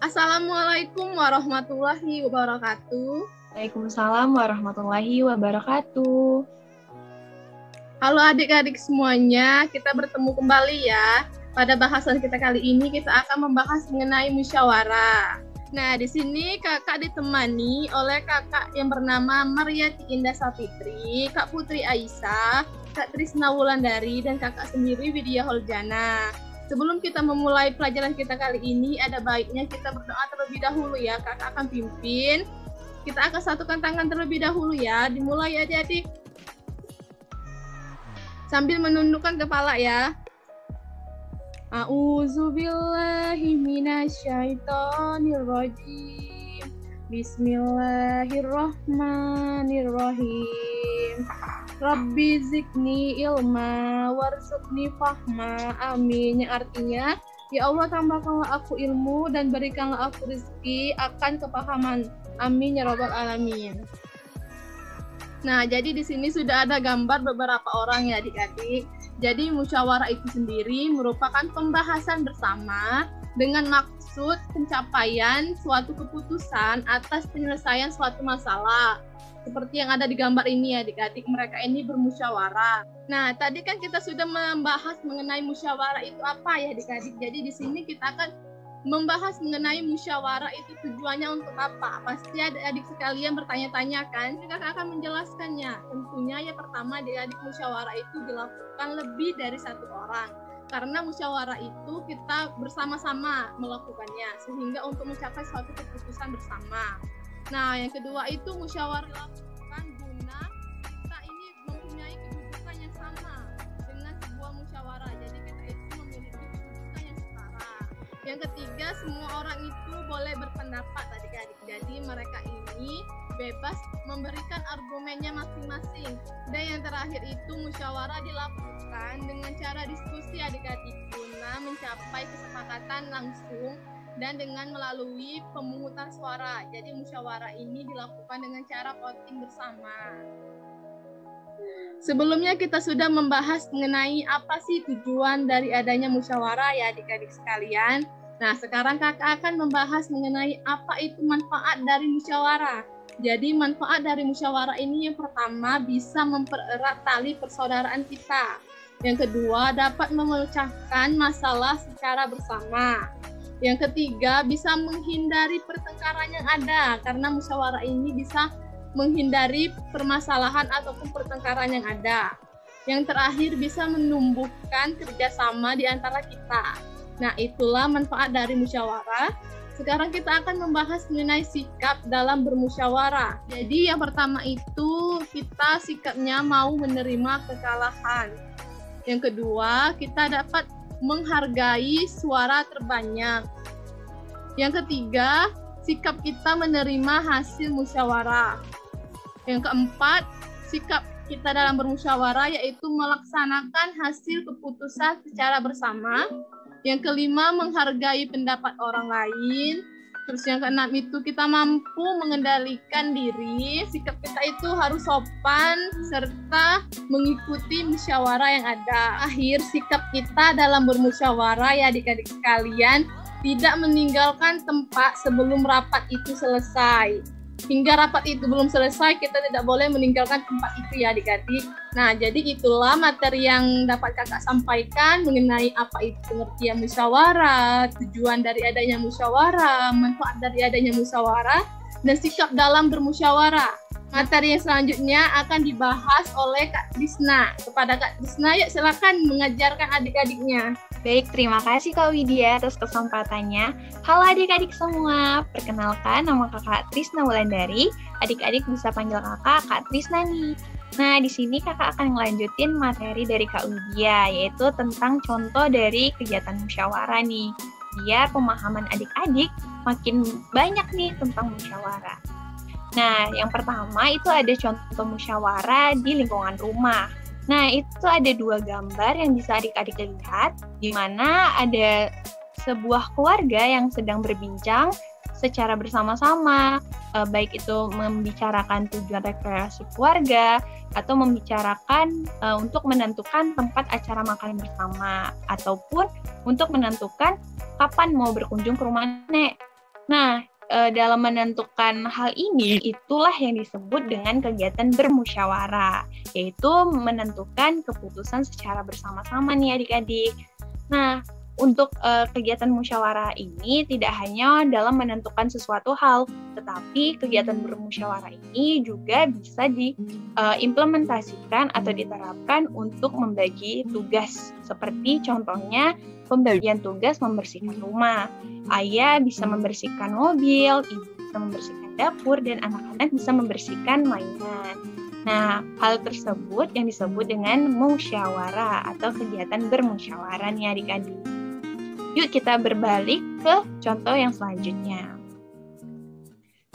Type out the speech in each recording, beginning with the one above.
Assalamualaikum warahmatullahi wabarakatuh. Waalaikumsalam warahmatullahi wabarakatuh. Halo adik-adik semuanya, kita bertemu kembali ya. Pada bahasan kita kali ini kita akan membahas mengenai musyawarah. Nah, di sini kakak ditemani oleh kakak yang bernama Maryati Indah Sapitri, Kak Putri Aisyah, Kak Trisna Wulandari, dan kakak sendiri Widya Holjana. Sebelum kita memulai pelajaran kita kali ini, ada baiknya kita berdoa terlebih dahulu ya. Kakak akan pimpin. Kita akan satukan tangan terlebih dahulu ya. Dimulai adik-adik. Sambil menundukkan kepala ya. A'udzubillahi minasyaitonirrajim. Bismillahirrahmanirrahim. Rabbi zidni ilma warzuqni fahma. Amin. Yang artinya, ya Allah tambahkanlah aku ilmu dan berikanlah aku rezeki akan kepahaman. Amin ya rabbal alamin. Nah, jadi di sini sudah ada gambar beberapa orang ya adik-adik. Jadi musyawarah itu sendiri merupakan pembahasan bersama dengan maksud pencapaian suatu keputusan atas penyelesaian suatu masalah. Seperti yang ada di gambar ini ya adik-adik, mereka ini bermusyawarah. Nah, tadi kan kita sudah membahas mengenai musyawarah itu apa ya adik-adik. Jadi di sini kita akan membahas mengenai musyawarah itu tujuannya untuk apa. Pasti adik-adik sekalian bertanya-tanya kan, kakak akan menjelaskannya. Tentunya ya pertama adik-adik musyawarah itu dilakukan lebih dari satu orang. Karena musyawarah itu kita bersama-sama melakukannya sehingga untuk mencapai suatu keputusan bersama. Nah, yang kedua itu musyawarah dilakukan guna kita ini mempunyai kedudukan yang sama dengan sebuah musyawarah. Jadi kita itu memiliki kedudukan yang setara. Yang ketiga, semua orang itu boleh berpendapat adik-adik. Jadi mereka ini bebas memberikan argumennya masing-masing. Dan yang terakhir itu musyawarah dilakukan dengan cara diskusi adik-adik guna mencapai kesepakatan langsung dan dengan melalui pemungutan suara. Jadi musyawarah ini dilakukan dengan cara voting bersama. Sebelumnya kita sudah membahas mengenai apa sih tujuan dari adanya musyawarah ya adik-adik sekalian. Nah, sekarang kakak akan membahas mengenai apa itu manfaat dari musyawarah. Jadi manfaat dari musyawarah ini yang pertama bisa mempererat tali persaudaraan kita. Yang kedua dapat memecahkan masalah secara bersama. Yang ketiga, bisa menghindari pertengkaran yang ada, karena musyawarah ini bisa menghindari permasalahan ataupun pertengkaran yang ada. Yang terakhir, bisa menumbuhkan kerjasama di antara kita. Nah, itulah manfaat dari musyawarah. Sekarang kita akan membahas mengenai sikap dalam bermusyawarah. Jadi yang pertama itu kita sikapnya mau menerima kekalahan. Yang kedua, kita dapat menghargai suara terbanyak. Yang ketiga, sikap kita menerima hasil musyawarah. Yang keempat, sikap kita dalam bermusyawarah yaitu melaksanakan hasil keputusan secara bersama. Yang kelima, menghargai pendapat orang lain. Terus yang keenam itu kita mampu mengendalikan diri, sikap kita itu harus sopan serta mengikuti musyawarah yang ada. Akhir, sikap kita dalam bermusyawarah ya adik-adik sekalian, tidak meninggalkan tempat sebelum rapat itu selesai. Hingga rapat itu belum selesai, kita tidak boleh meninggalkan tempat itu ya adik-adik. Nah, jadi itulah materi yang dapat kakak sampaikan mengenai apa itu pengertian musyawarah, tujuan dari adanya musyawarah, manfaat dari adanya musyawarah, dan sikap dalam bermusyawarah. Materi yang selanjutnya akan dibahas oleh Kak Trisna. Kepada Kak Trisna, yuk silakan mengajarkan adik-adiknya. Baik, terima kasih Kak Widya atas kesempatannya. Halo adik-adik semua, perkenalkan nama kakak Trisna Wulandari. Adik-adik bisa panggil kakak Kak Trisna nih. Nah, di sini kakak akan ngelanjutin materi dari Kak Widya, yaitu tentang contoh dari kegiatan musyawarah nih. Biar pemahaman adik-adik makin banyak nih tentang musyawarah. Nah, yang pertama itu ada contoh musyawarah di lingkungan rumah. Nah, itu ada dua gambar yang bisa adik-adik lihat, di mana ada sebuah keluarga yang sedang berbincang secara bersama-sama, baik itu membicarakan tujuan rekreasi keluarga, atau membicarakan untuk menentukan tempat acara makan bersama, ataupun untuk menentukan kapan mau berkunjung ke rumah nenek. Nah, dalam menentukan hal ini, itulah yang disebut dengan kegiatan bermusyawarah, yaitu menentukan keputusan secara bersama-sama nih adik-adik. Nah, untuk kegiatan musyawarah ini tidak hanya dalam menentukan sesuatu hal, tetapi kegiatan bermusyawarah ini juga bisa diimplementasikan atau diterapkan untuk membagi tugas. Seperti contohnya pembagian tugas membersihkan rumah. Ayah bisa membersihkan mobil, ibu bisa membersihkan dapur, dan anak-anak bisa membersihkan mainan. Nah, hal tersebut yang disebut dengan musyawarah atau kegiatan bermusyawarah nih adik-adik. Yuk kita berbalik ke contoh yang selanjutnya.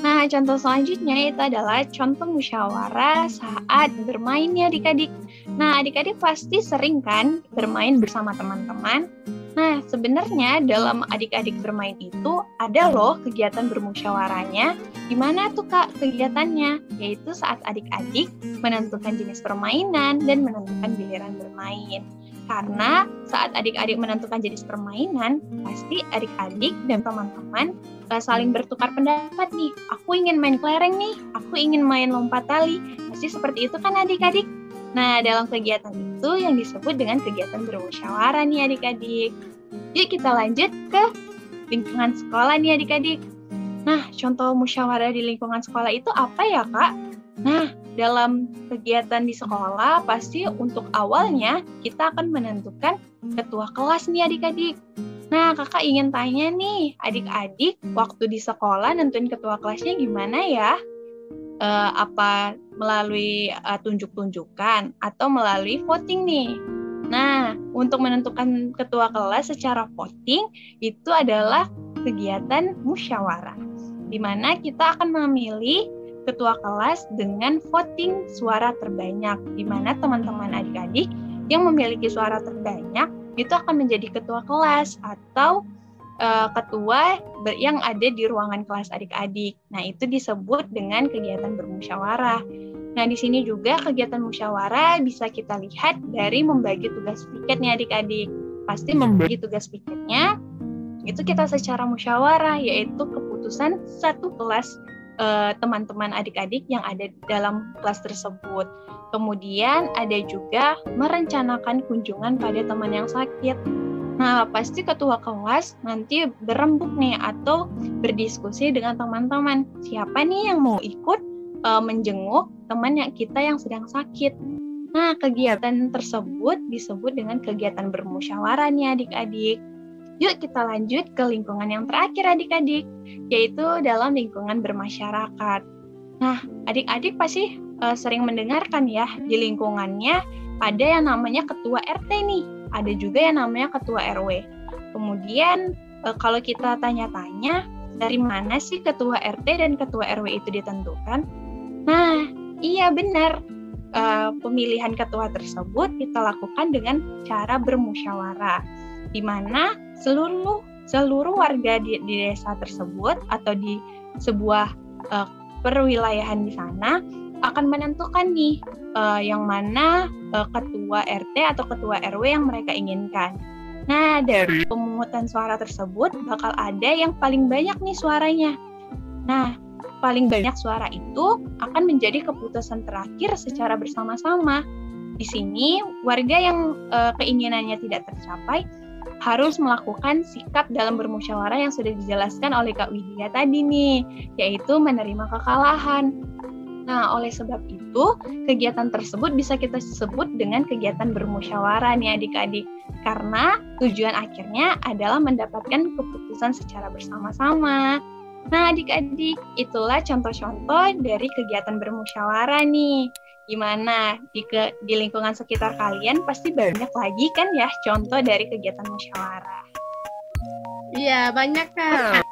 Nah, contoh selanjutnya itu adalah contoh musyawarah saat bermain ya adik-adik. Nah, adik-adik pasti sering kan bermain bersama teman-teman. Nah, sebenarnya dalam adik-adik bermain itu ada loh kegiatan bermusyawarahnya. Gimana tuh Kak kegiatannya? Yaitu saat adik-adik menentukan jenis permainan dan menentukan giliran bermain. Karena saat adik-adik menentukan jenis permainan, pasti adik-adik dan teman-teman saling bertukar pendapat nih. Aku ingin main kelereng nih, aku ingin main lompat tali. Pasti seperti itu kan adik-adik? Nah, dalam kegiatan itu yang disebut dengan kegiatan bermusyawarah nih adik-adik. Yuk kita lanjut ke lingkungan sekolah nih adik-adik. Nah, contoh musyawarah di lingkungan sekolah itu apa ya Kak? Nah, dalam kegiatan di sekolah pasti untuk awalnya kita akan menentukan ketua kelas nih adik-adik. Nah, kakak ingin tanya nih, adik-adik waktu di sekolah nentuin ketua kelasnya gimana ya? Apa melalui tunjuk-tunjukkan atau melalui voting nih? Nah, untuk menentukan ketua kelas secara voting itu adalah kegiatan musyawarah, di mana kita akan memilih ketua kelas dengan voting suara terbanyak, di mana teman-teman adik-adik yang memiliki suara terbanyak itu akan menjadi ketua kelas atau ketua yang ada di ruangan kelas adik-adik. Nah, itu disebut dengan kegiatan bermusyawarah. Nah, di sini juga kegiatan musyawarah bisa kita lihat dari membagi tugas piketnya adik-adik. Pasti membagi tugas piketnya itu kita secara musyawarah, yaitu keputusan satu kelas teman-teman adik-adik yang ada dalam kelas tersebut. Kemudian ada juga merencanakan kunjungan pada teman yang sakit. Nah, pasti ketua kelas nanti berembuk nih atau berdiskusi dengan teman-teman. Siapa nih yang mau ikut menjenguk teman kita yang sedang sakit. Nah, kegiatan tersebut disebut dengan kegiatan bermusyawarah nih adik-adik. Yuk kita lanjut ke lingkungan yang terakhir adik-adik, yaitu dalam lingkungan bermasyarakat. Nah, adik-adik pasti sering mendengarkan ya, di lingkungannya ada yang namanya ketua RT nih, ada juga yang namanya ketua RW. Kemudian kalau kita tanya-tanya, dari mana sih ketua RT dan ketua RW itu ditentukan? Nah, iya benar. Pemilihan ketua tersebut kita lakukan dengan cara bermusyawarah, di mana seluruh warga di desa tersebut atau di sebuah perwilayahan di sana akan menentukan nih yang mana ketua RT atau ketua RW yang mereka inginkan. Nah, dari pemungutan suara tersebut bakal ada yang paling banyak nih suaranya. Nah, paling banyak suara itu akan menjadi keputusan terakhir secara bersama-sama. Di sini, warga yang keinginannya tidak tercapai harus melakukan sikap dalam bermusyawarah yang sudah dijelaskan oleh Kak Widya tadi nih, yaitu menerima kekalahan. Nah, oleh sebab itu, kegiatan tersebut bisa kita sebut dengan kegiatan bermusyawarah nih adik-adik. Karena tujuan akhirnya adalah mendapatkan keputusan secara bersama-sama. Nah, adik-adik, itulah contoh-contoh dari kegiatan bermusyawarah nih. Gimana? Di lingkungan sekitar kalian pasti banyak lagi kan ya contoh dari kegiatan musyawarah. Iya, banyak Kak.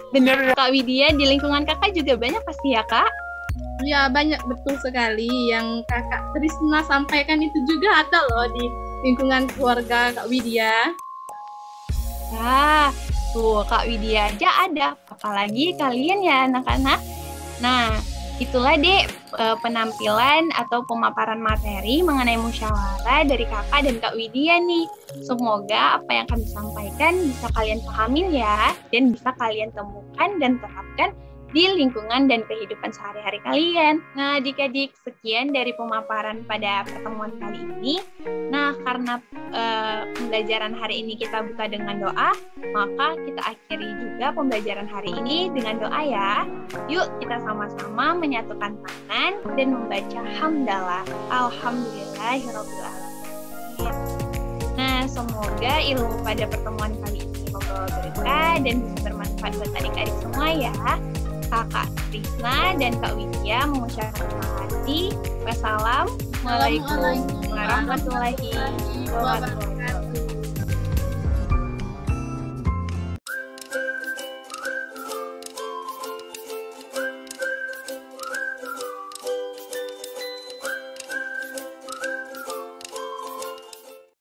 Bener Kak Widya, di lingkungan kakak juga banyak pasti ya Kak? Ya, banyak betul sekali yang Kakak Trisna sampaikan itu juga ada loh di lingkungan keluarga Kak Widya. Nah, tuh Kak Widya aja ada, apalagi kalian ya anak-anak. Nah, itulah Dek penampilan atau pemaparan materi mengenai musyawarah dari Kakak dan Kak Widya nih. Semoga apa yang kami sampaikan bisa kalian pahamin ya, dan bisa kalian temukan dan terapkan di lingkungan dan kehidupan sehari-hari kalian. Nah, adik-adik, sekian dari pemaparan pada pertemuan kali ini. Nah, karena pembelajaran hari ini kita buka dengan doa, maka kita akhiri juga pembelajaran hari ini dengan doa ya. Yuk kita sama-sama menyatukan tangan dan membaca hamdalah. Alhamdulillahirabbil alamin. Nah, semoga ilmu pada pertemuan kali ini membawa berkah dan bisa bermanfaat buat adik-adik semua ya. Kakak Trisna dan Kak Widya mengucapkan terima kasih. Wassalamualaikum warahmatullahi wabarakatuh.